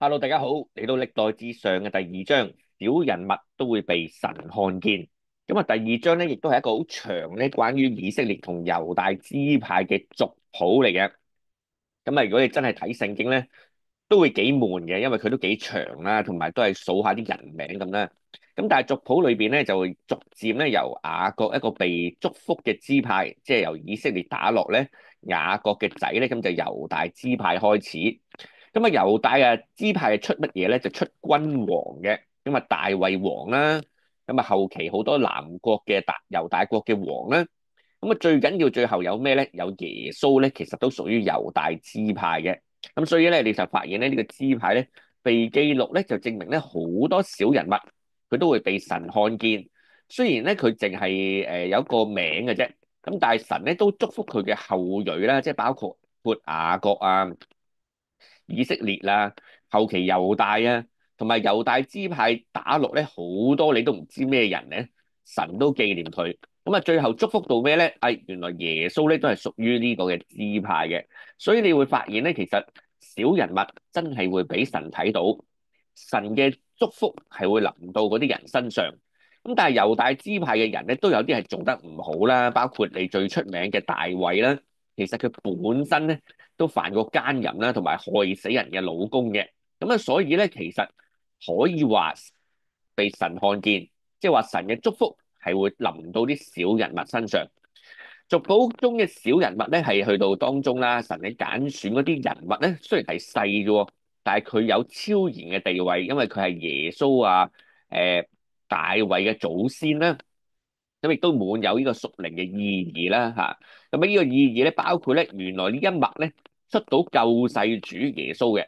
Hello，大家好，嚟到歷代志上嘅第二章，小人物都會被神看見。咁啊，第二章咧，亦都係一個好長咧，關於以色列同猶大支派嘅族譜嚟嘅。咁啊，如果你真係睇聖經咧，都會幾悶嘅，因為佢都幾長啦，同埋都係數下啲人名咁啦。咁但係族譜裏邊咧，就會逐漸咧由雅各一個被祝福嘅支派，即係由以色列打落咧雅各嘅仔咧，咁就猶大支派開始。咁啊，猶大啊支派係出乜嘢咧？就出君王嘅。咁啊，大衛王啦。咁啊，後期好多南國嘅猶大國嘅王啦。咁啊，最緊要最後有咩咧？有耶穌咧，其實都屬於猶大支派嘅。咁所以咧，你就發現咧呢個支派咧被記錄咧，就證明咧好多小人物佢都會被神看見。雖然咧佢淨係有一個名嘅啫，咁但係神咧都祝福佢嘅後裔啦，即係包括雅各啊、以色列啦、後期猶大啊，同埋猶大支派打落咧好多你都唔知咩人咧，神都紀念佢。咁啊，最後祝福到咩咧？原來耶穌咧都係屬於呢個嘅支派嘅。所以你會發現咧，其實小人物真係會俾神睇到，神嘅祝福係會臨到嗰啲人身上。咁但係猶大支派嘅人咧，都有啲係做得唔好啦，包括你最出名嘅大衛啦。其實佢本身咧都犯過奸淫啦，同埋害死人嘅老公嘅。咁啊，所以咧其實可以話被神看見，即係話神嘅祝福係會臨到啲小人物身上。族譜中嘅小人物咧，係去到當中啦。神嘅揀選嗰啲人物咧，雖然係細啫，但係佢有超然嘅地位，因為佢係耶穌啊，大衛嘅祖先啦。咁亦都滿有呢個屬靈嘅意義啦，嚇。咁啊，呢個意義咧，包括咧，原來呢一脈咧出到救世主耶穌嘅。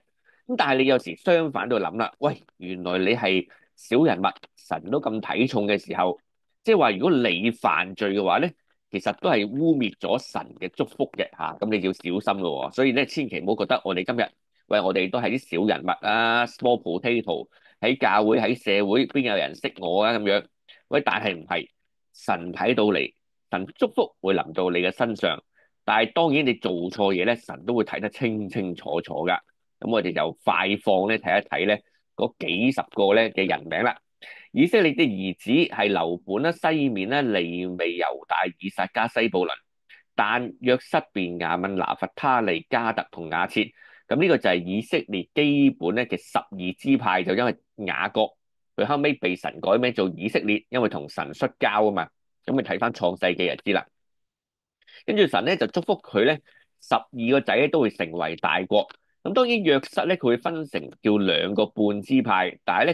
咁但係你有時相反都諗啦，喂，原來你係小人物，神都咁睇重嘅時候，即係話如果你犯罪嘅話咧，其實都係污蔑咗神嘅祝福嘅嚇。咁你要小心咯喎。所以咧，千祈唔好覺得我哋今日，喂，我哋都係啲小人物啊，small potato，喺教會喺社會邊有人識我啊咁樣。喂，但係唔係。神睇到你，神祝福會臨到你嘅身上，但係當然你做錯嘢咧，神都會睇得清清楚楚噶。咁我哋就快放咧睇一睇咧嗰幾十個咧嘅人名啦。以色列嘅兒子係流本啦、西面啦、利未、猶大、以撒加、西布倫、但、約瑟、便雅憫、拿弗他利、加特同亞設。咁呢個就係以色列基本咧嘅12支派，就因為雅各佢後尾被神改名做以色列，因為同神摔跤啊嘛。咁你睇翻創世記就知啦。跟住神咧就祝福佢咧12個仔咧都會成為大國。咁當然約瑟咧佢會分成叫兩個半支派，但係咧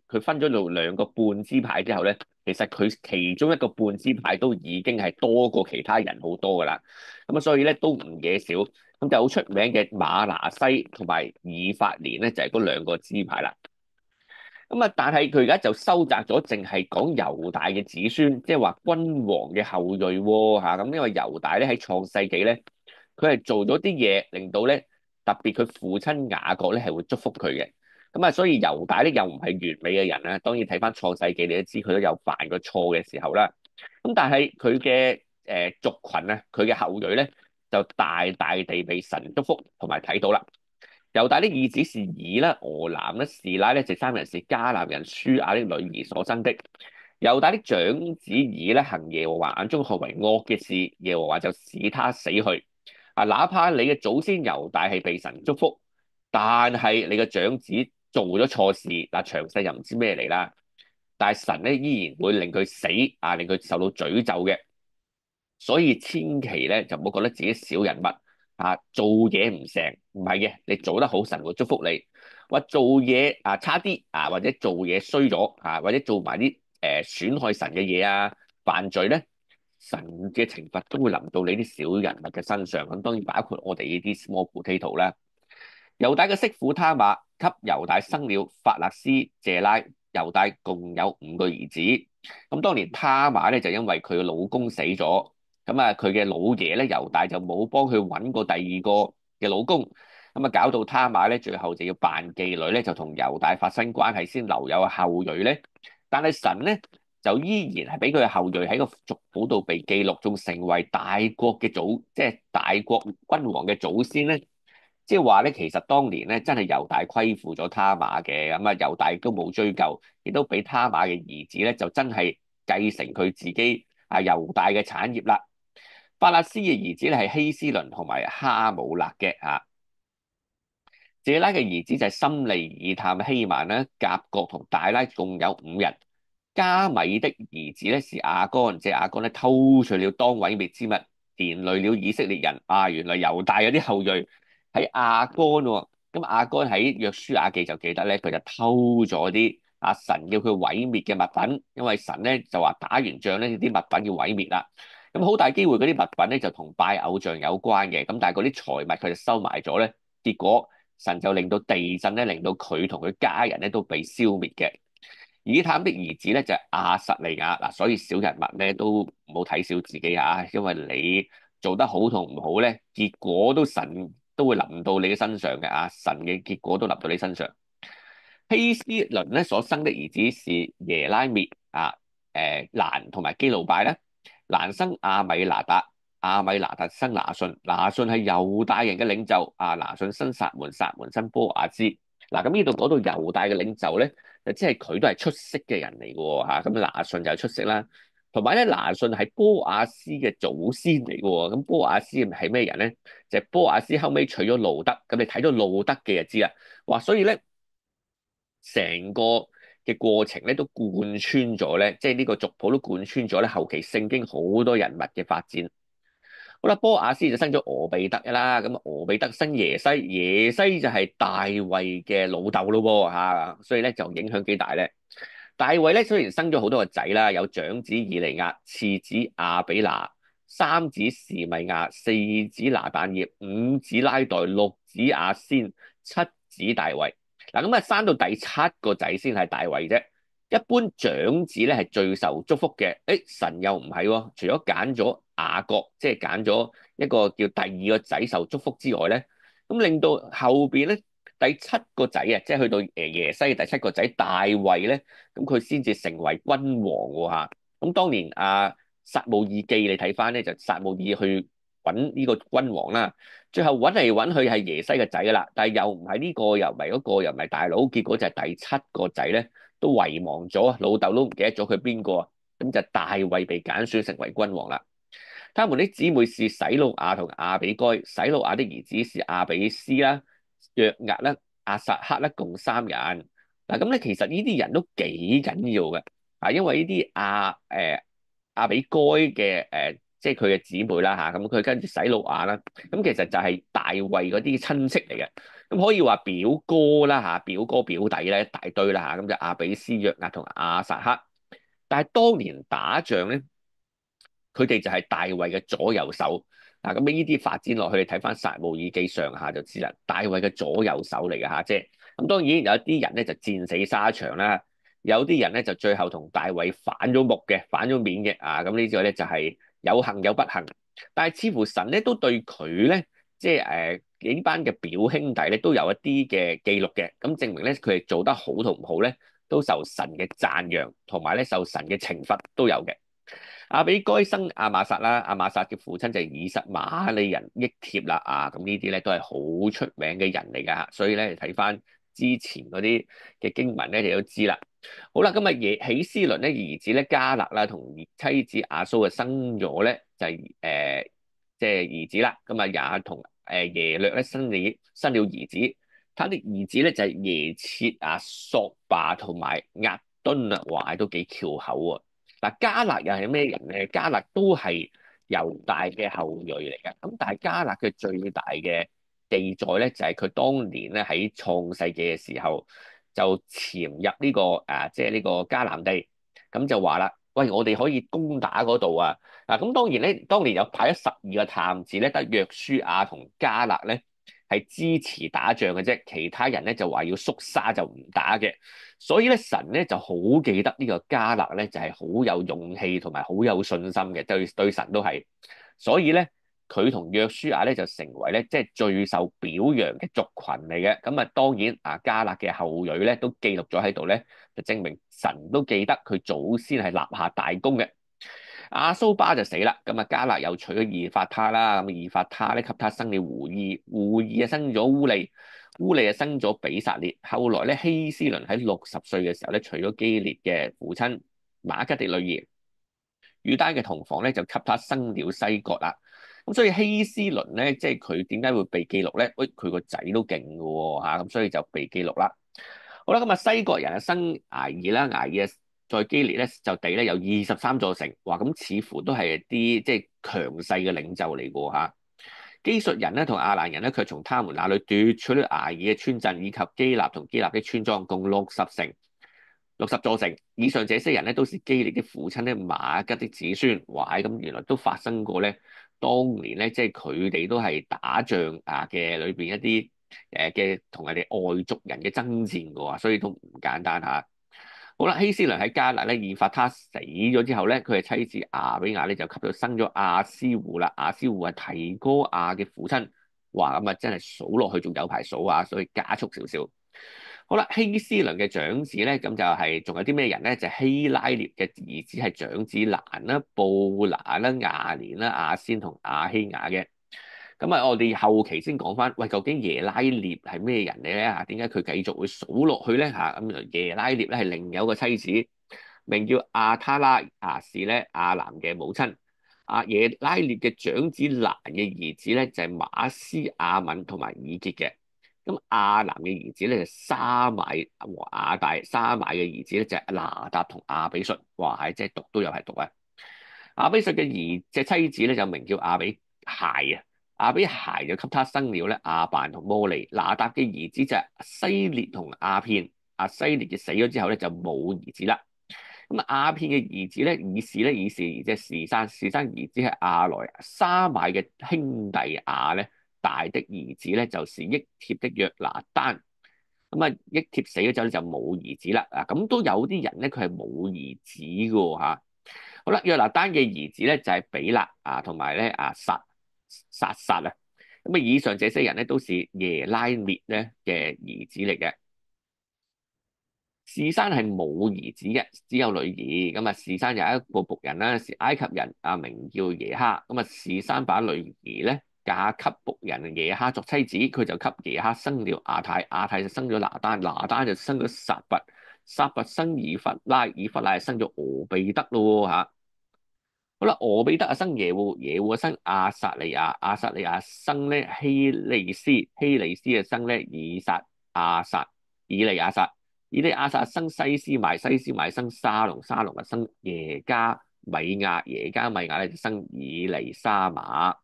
佢分咗做兩個半支派之後咧，其實佢其中一個半支派都已經係多過其他人好多噶啦。咁啊，所以咧都唔嘢少。咁就好出名嘅馬拿西同埋以法蓮咧，就係嗰兩個支派啦。咁啊，但係佢而家就收窄咗，淨係講猶大嘅子孫，即係話君王嘅後裔喎嚇。咁因為猶大咧喺創世紀咧，佢係做咗啲嘢，令到咧特別佢父親雅各咧係會祝福佢嘅。咁啊，所以猶大咧又唔係完美嘅人啦。當然睇翻創世紀，你都知佢都有犯過錯嘅時候啦。咁但係佢嘅族群啊，佢嘅後裔咧就大大地被神祝福同埋睇到啦。猶大的兒子是以啦、俄南啦、示拉咧，這三人是迦南人書亞的女兒所生的。猶大的長子以咧行耶和華眼中看為惡嘅事，耶和華就使他死去。哪怕你嘅祖先猶大係被神祝福，但係你嘅長子做咗錯事，詳細又唔知咩嚟啦。但係神咧依然會令佢死，令佢受到詛咒嘅。所以千祈咧就唔好覺得自己小人物做嘢唔成，唔係嘅，你做得好，神會祝福你。話做嘢差啲或者做嘢衰咗或者做埋啲損害神嘅嘢犯罪咧，神嘅懲罰都會臨到你啲小人物嘅身上。咁當然包括我哋呢啲 small potato 啦。猶大嘅媳婦他瑪給猶大生了法勒斯、謝拉。猶大共有5個兒子。咁當年他瑪咧就因為佢嘅老公死咗。咁佢嘅老爺咧猶大就冇幫佢揾過第二個嘅老公。咁搞到他瑪咧最後就要扮妓女咧，就同猶大發生關係先留有後裔咧。但係神咧就依然係俾佢嘅後裔喺個族譜度被記錄，仲成為大國嘅即係大國君王嘅祖先咧。即係話咧，其實當年咧真係猶大虧負咗他瑪嘅，咁啊猶大亦都冇追究，亦都俾他瑪嘅兒子咧就真係繼承佢自己猶大嘅產業啦。法勒斯嘅兒子咧係希斯倫同埋哈姆勒嘅啊。謝拉嘅兒子就係心利、爾探、希曼啦，甲各同大拉共有5人。加米的兒子咧是亞干，即係亞干咧偷取了當毀滅之物，連累了以色列人。原來猶大有啲後裔喺亞干喎。咁亞干喺約書亞記就記得咧，佢就偷咗啲神叫佢毀滅嘅物品，因為神咧就話打完仗咧啲物品要毀滅啦。咁好大機會嗰啲物品咧就同拜偶像有關嘅，咁但係嗰啲財物佢就收埋咗咧，結果神就令到地震咧，令到佢同佢家人咧都被消滅嘅。以探的兒子咧就係亞實利雅嗱，所以小人物咧都唔好睇小自己嚇，因為你做得好同唔好咧，結果都神都會臨到你嘅身上嘅神嘅結果都臨到你身上。希斯倫咧所生的兒子是耶拉篾蘭同埋基路拜咧。蘭生亞米拿達，亞米拿達生拿順，拿順係猶大人嘅領袖。拿順生撒門，撒門生波亞斯。咁呢度講到猶大嘅領袖咧，就即係佢都係出色嘅人嚟嘅喎。咁拿順就係出色啦，同埋咧拿順係波亞斯嘅祖先嚟嘅喎。咁波亞斯係咩人咧？就係波亞斯後尾娶咗路德。咁你睇咗路德嘅就知啦。哇！所以咧成個嘅過程咧都貫穿咗咧，即係呢個族譜都貫穿咗咧後期聖經好多人物嘅發展。好啦，波亞斯就生咗俄備得啦，咁俄備得生耶西，耶西就係大衛嘅老豆咯喎，所以咧就影響幾大咧。大衛咧雖然生咗好多個仔啦，有長子以利押、次子亞比拿、三子示米亞、四子拿但業、五子拉代、六子亞先、七子大衛。咁生到第七個仔先係大衛啫。一般長子咧係最受祝福嘅，神又唔係喎，除咗揀咗雅各，即係揀咗一個叫第二個仔受祝福之外咧，咁令到後邊咧第七個仔即係去到耶西第七個仔大衛咧，咁佢先至成為君王喎嚇。咁當年撒母耳記你睇翻咧，就撒母耳去揾呢個君王啦，最後揾嚟揾去係耶西嘅仔噶啦，但係又唔係呢個，又唔係嗰個，又唔係大佬，結果就係第七個仔咧都遺忘咗，老豆都唔記得咗佢邊個，咁就大衛被揀選成為君王啦。他們啲姊妹是洗魯雅同亞比該，洗魯雅的兒子是亞比斯啦、約押啦、亞撒黑啦，共3人。咁咧其實呢啲人都幾緊要嘅，因為呢啲亞比該嘅即係佢嘅姊妹啦咁佢跟住洗魯雅啦，咁其實就係大衛嗰啲親戚嚟嘅，咁可以話表哥啦表哥表弟咧一大堆啦咁就亞比斯、約押同亞撒黑。但係當年打仗咧，佢哋就係大衛嘅左右手。咁呢啲發展落去，你睇翻撒母耳記上下就知啦。大衛嘅左右手嚟嘅即係咁。當然有一啲人咧就戰死沙場啦，有啲人咧就最後同大衛反咗目嘅，反咗面嘅咁呢個咧就係有幸有不幸。但係似乎神咧都對佢咧，即係幾班嘅表兄弟咧都有一啲嘅記錄嘅，咁證明咧佢哋做得好同唔好咧，都受神嘅讚揚，同埋咧受神嘅懲罰都有嘅。亞比該生亞瑪撒啦，亞瑪撒嘅父親就係以實瑪利人益帖啦，咁呢啲咧都係好出名嘅人嚟噶，所以咧睇翻之前嗰啲嘅經文咧，你都知啦。好啦，咁希斯倫咧兒子咧迦勒啦，同妻子亞蘇啊生咗咧就係即係兒子啦，咁也同耶略咧生了兒子，他的兒子咧就係耶切索巴同埋押敦啊，哇都幾翹口喎。迦勒又係咩人咧？迦勒都係猶大嘅後裔嚟嘅。咁但係迦勒嘅最大嘅記載咧，就係佢當年咧喺創世記嘅時候就潛入呢個即係呢個迦南地，咁就話啦，喂，我哋可以攻打嗰度啊！咁當然咧，當年有派咗12個探子咧，得約書亞同迦勒咧係支持打仗嘅啫，其他人咧就話要縮沙就唔打嘅。所以咧，神咧就好記得呢個迦勒咧，就係好有勇氣同埋好有信心嘅，對神都係。所以咧，佢同約書亞咧就成為咧即係最受表揚嘅族群嚟嘅。咁當然迦勒嘅後裔咧都記錄咗喺度咧，就證明神都記得佢祖先係立下大功嘅。阿蘇巴就死啦，咁啊加勒又娶咗以法他啦，咁以法他咧給他生了胡爾，胡爾啊生咗烏利，烏利啊生咗比撒列。後來咧希斯倫喺60歲嘅時候咧娶咗基列嘅父親馬吉的女兒，與單嘅同房咧就給他生了西割啦。咁所以希斯倫咧，即係佢點解會被記錄咧？喂，佢個仔都勁嘅喎嚇，咁所以就被記錄啦。好啦，咁啊西國人啊生牙爾啦，牙爾在基列咧就地咧有23座城，哇！咁似乎都係啲即係強勢嘅領袖嚟嘅喎嚇。基述人咧同亞蘭人咧，卻從他們那裡奪取咗牙爾嘅村鎮以及基納同基納的村莊，共60城、60座城。以上這些人咧都是基列的父親咧馬吉的子孫。哇！咁原來都發生過咧，當年咧即係佢哋都係打仗啊嘅裏邊一啲。嘅同人哋外族人嘅爭戰嘅喎，所以都唔簡單嚇。好啦，希斯倫喺加勒咧，以法他死咗之後咧，佢嘅妻子亞比亞咧就給佢生咗亞斯胡啦。亞斯胡係提哥亞嘅父親。哇，咁啊真係數落去仲有排數啊，所以加速少少。好啦，希斯倫嘅長子咧，咁就係仲有啲咩人咧？就希拉涅嘅兒子係長子蘭啦、布拿啦、亞連啦、亞先同亞希雅嘅。咁啊，我哋後期先講翻，喂，究竟耶拉涅係咩人嚟咧？嚇，點解佢繼續會數落去咧？嚇，咁耶拉涅咧係另有個妻子，名叫亞他拉，是咧亞蘭嘅母親。耶拉涅嘅長子蘭嘅兒子咧就係馬斯亞敏同埋以結嘅。咁亞蘭嘅兒子咧就沙買和亞大，沙買嘅兒子咧就係拿達同亞比術。哇，係即係讀都有係讀啊！亞比術嘅妻子咧就名叫亞比孩啊。亞比孩就給他生了咧亞扮同摩利。拿達嘅兒子就係西列同亞片。西列嘅死咗之後咧就冇兒子啦。咁亞片嘅兒子咧以士即係士山，士山兒子係亞來。沙買嘅兄弟亞咧大的兒子咧就是益帖的約拿單。咁啊益帖死咗之後咧就冇兒子啦。咁都有啲人咧佢係冇兒子嘅喎嚇。好啦，約拿單嘅兒子咧就係比勒同埋咧撒啊。咁啊，以上這些人咧都是耶拉篾咧嘅兒子嚟嘅。示珊係冇兒子嘅，只有女兒。咁啊，示珊有一個僕人啦，是埃及人名叫耶哈。咁啊，示珊把女兒咧嫁給僕人耶哈作妻子，佢就給耶哈生了亞太，亞太就生咗拿單，拿單就生咗撒拔，撒拔生以弗拉，以弗拉就生咗俄備得咯嚇。好啦，俄比德啊生耶戶，耶戶啊生亞撒利亞，亞撒利亞生咧希利斯，希利斯啊生咧以利亞撒，以利亞撒生西斯買，西斯買生沙龍，沙龍啊生耶加米亞，耶加米亞咧就生以利沙瑪。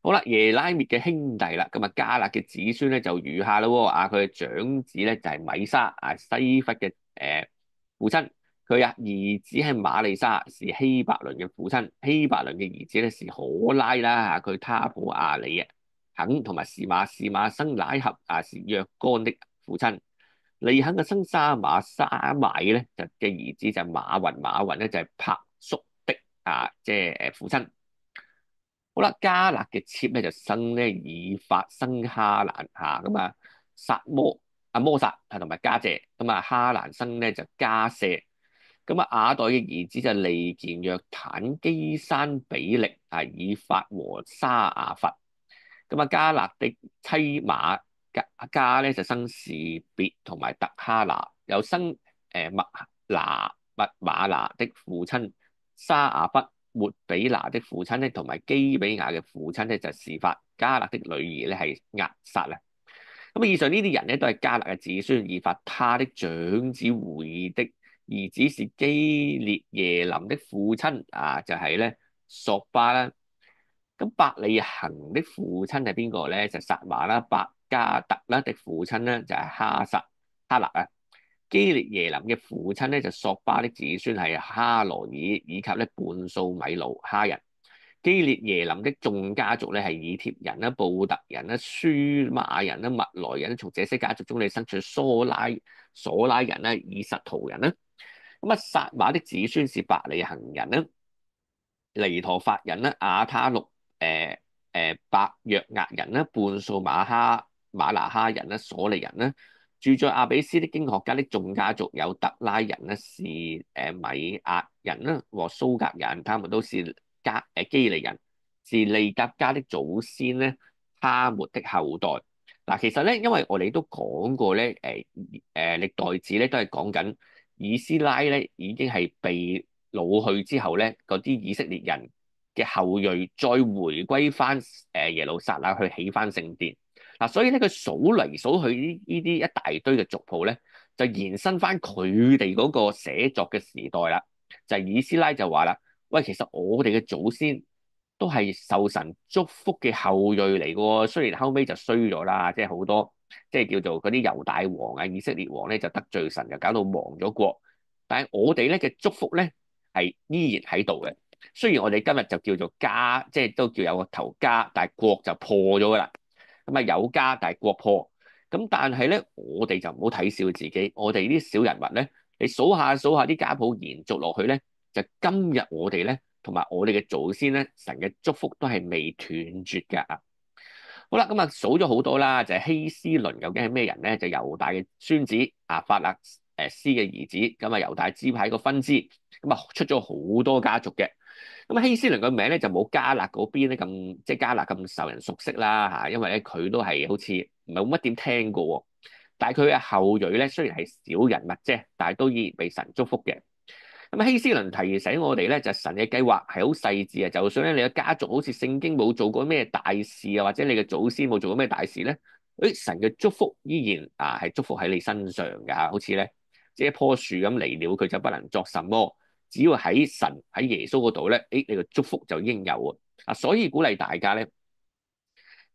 好啦，耶拉篾嘅兄弟啦，咁啊加勒嘅子孫咧就如下咯。佢嘅長子咧就係米沙，西弗嘅父親。佢兒子係馬利沙，是希伯倫嘅父親。希伯倫嘅兒子咧是可拉啦，佢他普亞里肯同埋士馬，士馬生乃合，是約干的父親。利肯嘅生沙馬，沙買咧就嘅兒子就係馬雲，馬雲咧就係柏叔的即係父親。好啦，加勒嘅妾咧就生咧以法生哈蘭嚇，咁撒摩撒同埋加謝。咁哈蘭生咧就加舍。咁亞代嘅兒子就利健、約坦、基山、比力以法和沙亞弗。咁加勒的妻加咧就生士別同埋特哈拿，又生密馬拿的父親沙亞弗。末比拿的父親咧，同埋基比亞嘅父親咧就示法。加勒的女兒咧係押撒啊。咁以上呢啲人咧都係加勒嘅子孫。以法他的長子胡爾的兒子是基列耶林的父親就係咧索巴啦。咁伯利恆的父親係邊個咧？就撒馬啦。伯加特啦的父親咧就係哈勒啊。基列耶林嘅父親咧就索巴的子孫係哈羅爾以及咧半數米路哈人。基列耶林的眾家族咧係以帖人啦、布特人啦、舒馬人啦、麥來人，從這些家族中你生出索拉人啦、以實圖人啦。咁撒馬的子孫是伯利恆人啦、尼陀法人啦、亞他錄伯約押人啦、半數馬拿哈人啦、索利人啦。住在亞比斯的經學家的眾家族有特拉人咧，是米亞人啦和蘇格人，他們都是基利人，是利甲家的祖先咧，哈末的後代。嗱，其實咧，因為我哋都講過咧，歷代志咧都係講緊以斯拉咧已經係被擄去之後咧，嗰啲以色列人嘅後裔再回歸翻耶路撒冷去起翻聖殿。嗱，所以咧佢數嚟數去呢啲一大堆嘅族譜咧，就延伸翻佢哋嗰個寫作嘅時代啦。就係以斯拉就話啦，喂，其實我哋嘅祖先都係受神祝福嘅後裔嚟嘅喎，雖然後尾就衰咗啦，即係好多即係叫做嗰啲猶大王啊、以色列王咧就得罪神，就搞到亡咗國。但係我哋咧嘅祝福咧係依然喺度嘅。雖然我哋今日就叫做家，即係都叫有個頭家，但係國就破咗㗎啦。咁啊有家但係國破，咁但係咧我哋就唔好睇小自己，我哋啲小人物咧，你數下數下啲家譜延續落去咧，就今日我哋咧同埋我哋嘅祖先咧，神嘅祝福都係未斷絕㗎。好啦，咁啊數咗好多啦，就係希斯倫究竟係咩人咧？就猶大嘅孫子法勒斯嘅兒子，咁啊猶大支派個分支，咁啊出咗好多家族嘅。咁啊希斯倫個名咧就冇迦勒嗰邊咧咁，即係迦勒咁受人熟悉啦嚇，因為咧佢都係好似唔係冇乜點聽過喎。但係佢嘅後裔咧雖然係小人物啫，但係都依然被神祝福嘅。咁希斯倫提醒我哋咧，就神嘅計劃係好細緻啊！就算咧你嘅家族好似聖經冇做過咩大事啊，或者你嘅祖先冇做過咩大事咧，誒神嘅祝福依然係祝福喺你身上㗎，好似咧即係一棵樹咁離了佢就不能作什麼，只要喺神喺耶穌嗰度咧，誒你嘅祝福就應有啊！所以鼓勵大家咧，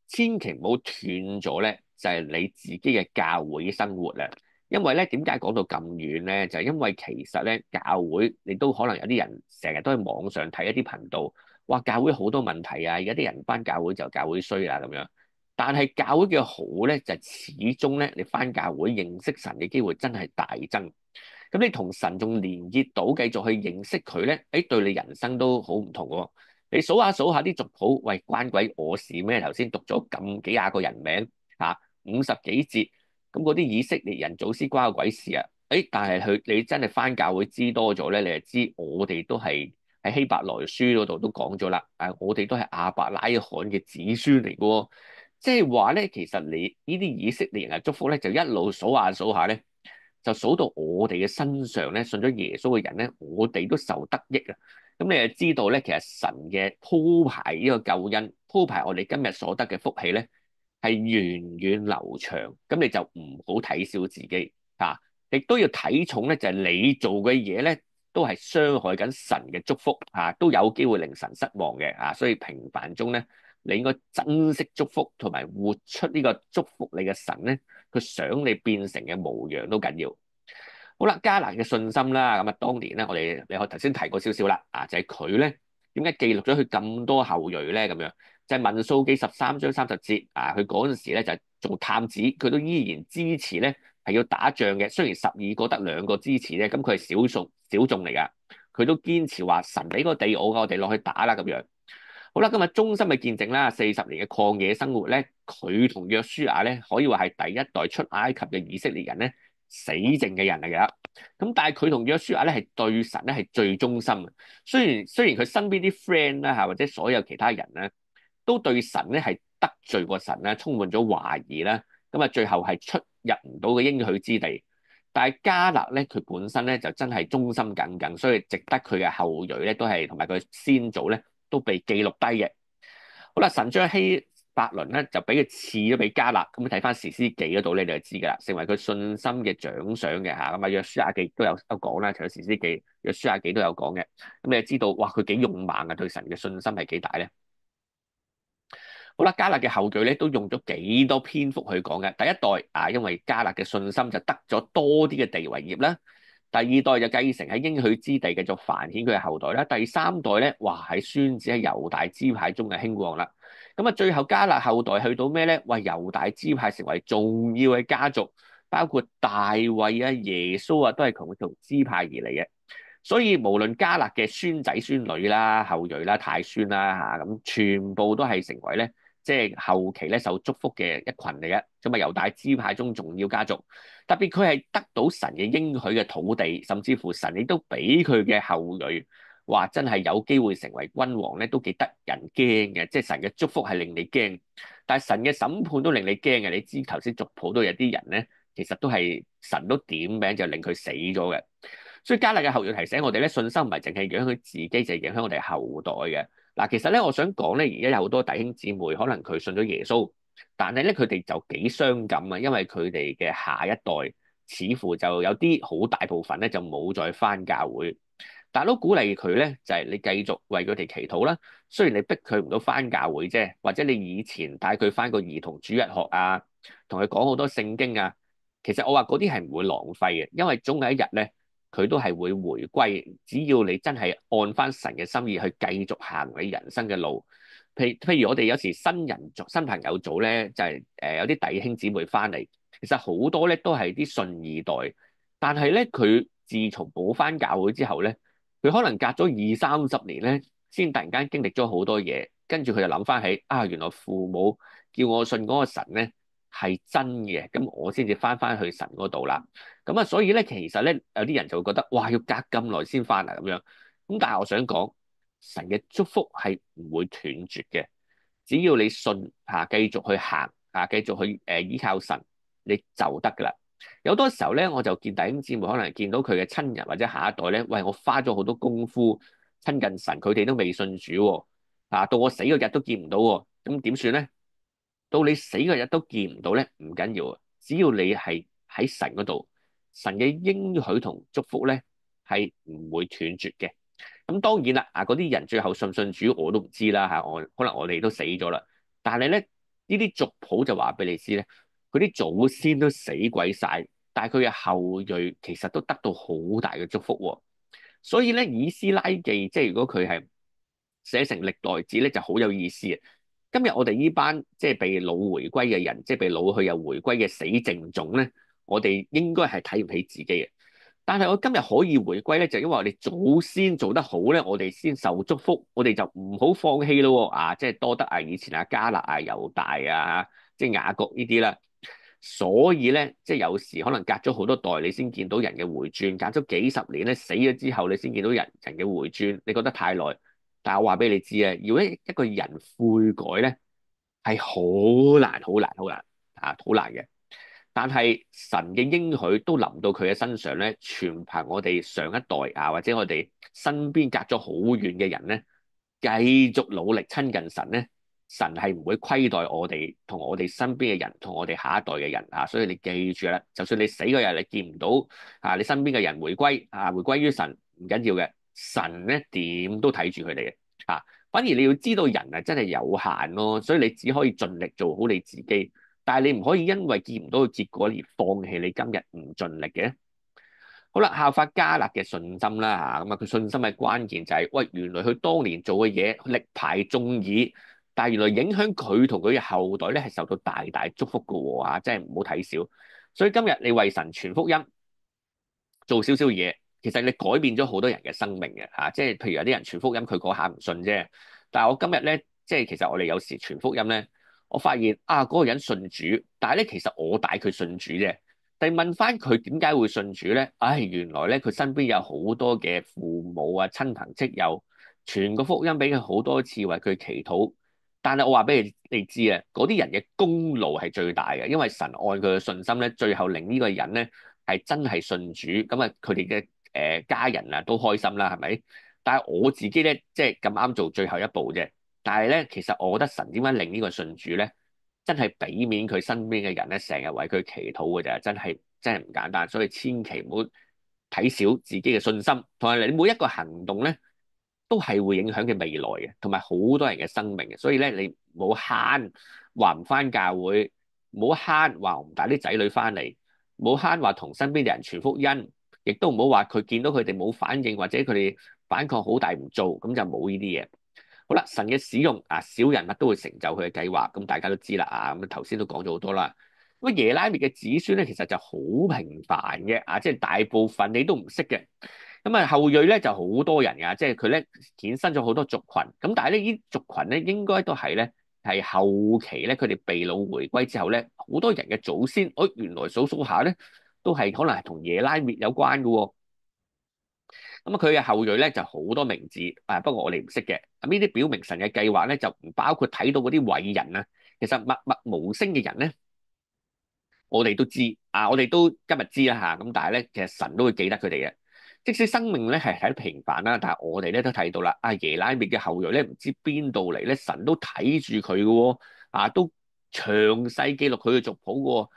千祈唔好斷咗咧，就係你自己嘅教會生活啦。因為咧，點解講到咁遠咧？就係因為其實咧，教會你都可能有啲人成日都喺網上睇一啲頻道，哇！教會好多問題啊，而家啲人返教會就教會衰啦咁樣。但係教會嘅好咧，就始終咧，你返教會認識神嘅機會真係大增。咁你同神仲連結到，繼續去認識佢咧，誒對你人生都好唔同喎。你數下數下啲族譜，喂，關鬼我事咩？頭先讀咗咁幾廿個人名嚇，50幾節，咁嗰啲以色列人祖師關我鬼事啊？誒，但係你真係返教會知多咗咧，你就知我哋都係喺希伯來書嗰度都講咗啦。我哋都係亞伯拉罕嘅子孫嚟嘅喎，即係話咧，其實你呢啲以色列人嘅祝福咧，就一路數下數下咧。就數到我哋嘅身上咧，信咗耶穌嘅人咧，我哋都受得益啊！咁你就知道咧，其實神嘅鋪排呢個救恩，鋪排我哋今日所得嘅福氣咧，係源遠流長。咁你就唔好睇小自己啊！亦都要睇重咧，就係你做嘅嘢咧，都係傷害緊神嘅祝福啊，都有機會令神失望嘅啊！所以平凡中咧，你應該珍惜祝福，同埋活出呢個祝福你嘅神咧。佢想你變成嘅模樣都緊要。好啦，迦勒嘅信心啦，咁啊，當年咧，你頭先提過少少啦，就係佢咧點解記錄咗佢咁多後裔咧？咁樣就係民數記13章30節佢嗰陣時咧就做探子，佢都依然支持咧係要打仗嘅。雖然12個得2個支持咧，咁佢係小眾嚟噶，佢都堅持話神俾個地我哋落去打啦咁樣。好啦，今日忠心嘅見證啦，40年嘅曠野生活咧，佢同約書亞咧可以話係第一代出埃及嘅以色列人咧死剩嘅人嚟㗎。咁但係佢同約書亞咧係對神咧係最忠心嘅。雖然佢身邊啲 friend 啦或者所有其他人咧都對神咧係得罪過神啦，充滿咗懷疑啦。咁啊，最後係出入唔到嘅應許之地。但係迦勒咧，佢本身咧就真係忠心耿耿，所以值得佢嘅後裔咧都係同埋佢先祖咧。都被記錄低嘅。好啦，神將希伯倫咧就俾佢賜咗俾迦勒，咁睇翻士師記嗰度咧你就知噶啦，成為佢信心嘅獎賞嘅嚇。咁啊約書亞記都有講啦，除咗士師記，約書亞記都有講嘅。咁你就知道，哇佢幾勇猛啊，對神嘅信心係幾大咧？好啦，迦勒嘅後裔咧都用咗幾多篇幅去講嘅。第一代因為迦勒嘅信心就得咗多啲嘅地為業啦。第二代就繼承喺應許之地，繼續繁衍佢嘅後代啦。第三代咧，哇喺孫子喺猶大支派中嘅興旺啦。咁啊，最後迦勒後代去到咩咧？喂，猶大支派成為重要嘅家族，包括大衛啊、耶穌啊，都係從佢支派而嚟嘅。所以無論迦勒嘅孫仔孫女啦、後裔啦、太孫啦咁全部都係成為咧即係後期咧受祝福嘅一群嚟嘅，咁啊猶大支派中重要家族，特別佢係得到神嘅應許嘅土地，甚至乎神亦都俾佢嘅後裔，話真係有機會成為君王咧，都幾得人驚嘅，即係神嘅祝福係令你驚，但係神嘅審判都令你驚嘅。你知頭先族譜都有啲人咧，其實都係神都點名就令佢死咗嘅。所以迦勒嘅後裔提醒我哋咧，信心唔係淨係影響佢自己，就係影響我哋後代嘅。嗱，其實咧，我想講咧，而家有好多弟兄姊妹，可能佢信咗耶穌，但係咧，佢哋就幾傷感啊，因為佢哋嘅下一代似乎就有啲好大部分咧，就冇再返教會。但係都鼓勵佢咧，就係你繼續為佢哋祈禱啦。雖然你逼佢唔到返教會啫，或者你以前帶佢返個兒童主日學啊，同佢講好多聖經啊，其實我話嗰啲係唔會浪費嘅，因為終有一日咧。佢都係會回歸，只要你真係按翻神嘅心意去繼續行你人生嘅路。譬如我哋有時新人做新朋友組咧，就係有啲弟兄姊妹翻嚟，其實好多咧都係啲信二代，但係咧佢自從補翻教會之後咧，佢可能隔咗20-30年咧，先突然間經歷咗好多嘢，跟住佢就諗翻起啊，原來父母叫我信嗰個神咧係真嘅，咁我先至翻去神嗰度啦。咁啊，所以咧，其實咧，有啲人就會覺得，哇，要隔咁耐先翻嚟咁樣。咁但係我想講，神嘅祝福係唔會斷絕嘅，只要你信嚇，繼續去行嚇，繼續去依靠神，你就得噶啦。有多時候咧，我就見弟兄姊妹可能見到佢嘅親人或者下一代咧，喂，我花咗好多功夫親近神，佢哋都未信主喎，到我死嗰日都見唔到喎，咁點算咧？到你死嗰日都見唔到咧，唔緊要啊，只要你係喺神嗰度。神嘅應許同祝福咧係唔會斷絕嘅。咁當然啦，嗰啲人最後信唔信主我都唔知啦嚇，可能我哋都死咗啦。但係咧，呢啲族譜就話俾你知咧，佢啲祖先都死鬼晒，但係佢嘅後裔其實都得到好大嘅祝福喎。所以咧，以斯拉記即係如果佢係寫成歷代志咧，就好有意思啊。今日我哋呢班即係被擄回歸嘅人，即係被擄去又回歸嘅死剩種咧。我哋應該係睇唔起自己嘅，但係我今日可以回歸咧，就因為我哋祖先做得好咧，我哋先受祝福，我哋就唔好放棄咯即係多得以前迦勒猶大即係雅各呢啲啦。所以咧，即係有時可能隔咗好多代，你先見到人嘅回轉；隔咗幾十年咧，死咗之後，你先見到人嘅回轉。你覺得太耐，但係我話俾你知啊，如果一個人悔改咧，係好難、好難、好難好難嘅。但係神嘅應許都臨到佢嘅身上咧，全憑我哋上一代或者我哋身邊隔咗好遠嘅人咧，繼續努力親近神咧，神係唔會虧待我哋同我哋身邊嘅人，同我哋下一代嘅人所以你記住啦，就算你死嗰日你見唔到你身邊嘅人回歸回歸於神唔緊要嘅，神咧點都睇住佢哋嘅反而你要知道人真係有限咯，所以你只可以盡力做好你自己。但係你唔可以因為見唔到個結果而放棄你今日唔盡力嘅。好啦，效法迦勒嘅信心啦咁佢信心嘅關鍵就係喂，原來佢當年做嘅嘢力排眾議，但係原來影響佢同佢嘅後代咧係受到大大祝福㗎喎真係唔好睇小。所以今日你為神傳福音，做少少嘢，其實你改變咗好多人嘅生命嘅即係譬如有啲人傳福音，佢嗰下唔信啫。但係我今日咧，即係其實我哋有時傳福音咧，我發現嗰個人信主，但係咧其實我帶佢信主啫。但係問翻佢點解會信主咧？原來咧佢身邊有好多嘅父母親朋戚友傳個福音俾佢好多次，為佢祈禱。但係我話俾你知嗰啲人嘅功勞係最大嘅，因為神按佢嘅信心咧，最後令呢個人咧係真係信主，咁佢哋嘅家人都開心啦，係咪？但係我自己咧，即係咁啱做最後一步啫。但係咧，其實我覺得神點解令呢個信主咧，真係俾面佢身邊嘅人咧，成日為佢祈禱嘅咋，真係唔簡單。所以千祈唔好睇小自己嘅信心，同埋你每一個行動咧，都係會影響嘅未來嘅，同埋好多人嘅生命嘅。所以咧，你唔好慳話唔翻教會，唔好慳話唔帶啲仔女翻嚟，唔好慳話同身邊嘅人傳福音，亦都唔好話佢見到佢哋冇反應或者佢哋反抗好大唔做，咁就冇呢啲嘢。好啦，神嘅使用小人物都會成就佢嘅計劃，咁大家都知啦咁頭先都講咗好多啦。咁耶拉篾嘅子孫咧，其實就好平凡嘅即係大部分你都唔識嘅。咁後裔咧就好多人即係佢咧衍生咗好多族群。咁但係呢啲族群咧應該都係咧係後期咧，佢哋被擄回歸之後咧，好多人嘅祖先，原來數數下咧，都係可能係同耶拉篾有關嘅喎。咁啊，佢嘅後裔咧就好多名字，不過我哋唔識嘅。咁呢啲表明神嘅計劃咧，就唔包括睇到嗰啲偉人啊。其實默默無聲嘅人咧，我哋都知我哋都今日知啦嚇。咁但係咧，其實神都會記得佢哋嘅。即使生命咧係睇得平凡啦，但係我哋咧都睇到啦。耶拉篾嘅後裔咧，唔知邊度嚟咧，神都睇住佢嘅喎，都詳細記錄佢嘅族譜嘅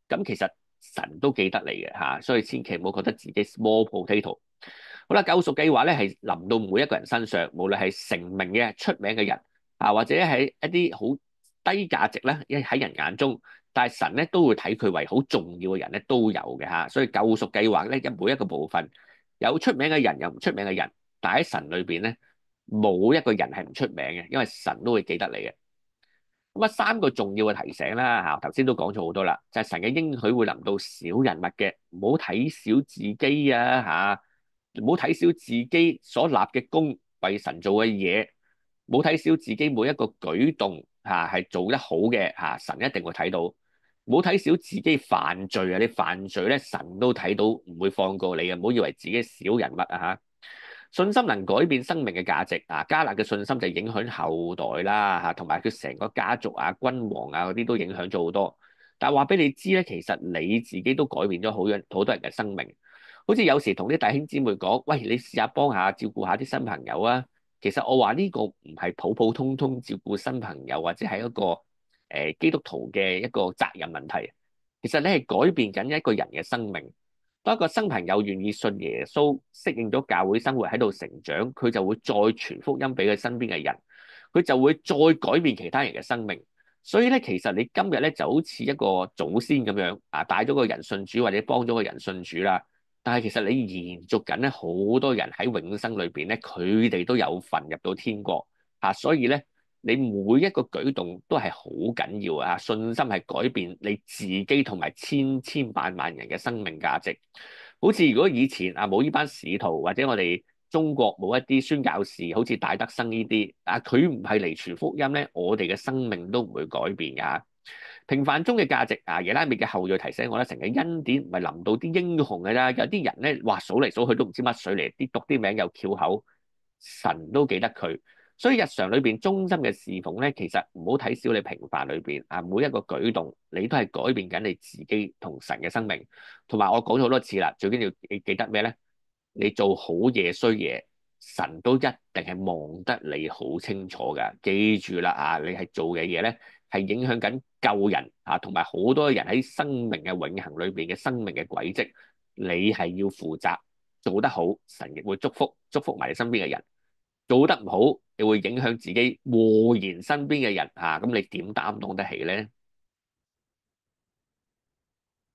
喎。咁其實神都記得你嘅嚇，所以千祈唔好覺得自己 small potato。好啦，救贖計劃咧係臨到每一個人身上，無論係成名嘅、出名嘅人或者係一啲好低價值咧，因為喺人眼中，但係神咧都會睇佢為好重要嘅人咧都有嘅嚇，所以救贖計劃咧每一個部分有出名嘅人，有唔出名嘅人，但喺神裏邊咧冇一個人係唔出名嘅，因為神都會記得你嘅。咁三個重要嘅提醒啦嚇，頭先都講咗好多啦，就係神嘅應許會臨到小人物嘅，唔好睇小自己唔好睇小自己所立嘅功，為神做嘅嘢，唔好睇小自己每一個舉動係做得好嘅神一定會睇到。唔好睇小自己犯罪你犯罪咧，神都睇到，唔會放過你嘅。唔好以為自己小人物信心能改變生命嘅價值迦勒嘅信心就影響後代啦同埋佢成個家族君王嗰啲都影響咗好多。但係話俾你知咧，其實你自己都改變咗好多人嘅生命。好似有時同啲弟兄姊妹講，喂，你試下幫下照顧下啲新朋友啊。其實我話呢個唔係普普通通照顧新朋友，或者係一個基督徒嘅一個責任問題。其實你係改變緊一個人嘅生命。當一個新朋友願意信耶穌，適應咗教會生活喺度成長，佢就會再傳福音俾佢身邊嘅人，佢就會再改變其他人嘅生命。所以咧，其實你今日咧就好似一個祖先咁樣帶咗個人信主或者幫咗個人信主啦。但係其實你延續緊咧，好多人喺永生裏邊咧，佢哋都有份入到天國所以咧，你每一個舉動都係好緊要信心係改變你自己同埋千千萬萬人嘅生命價值。好似如果以前冇呢班使徒，或者我哋中國冇一啲宣教士，好似戴德生呢啲佢唔係嚟傳福音咧，我哋嘅生命都唔會改變㗎。平凡中嘅價值耶拉篾嘅後裔提醒我咧，成個恩典唔係臨到啲英雄嘅啦，有啲人咧，哇，數嚟數去都唔知乜水嚟，啲讀啲名又翹口，神都記得佢。所以日常裏邊忠心嘅侍奉咧，其實唔好睇小你平凡裏邊每一個舉動，你都係改變緊你自己同神嘅生命。同埋我講咗好多次啦，最緊要你記得咩咧？你做好嘢衰嘢，神都一定係望得你好清楚噶。記住啦你係做嘅嘢咧，係影響緊救人同埋好多人喺生命嘅永恆裏邊嘅生命嘅軌跡，你係要負責。做得好，神亦會祝福埋你身邊嘅人。做得唔好，你會影響自己禍延身邊嘅人咁你點擔當得起咧？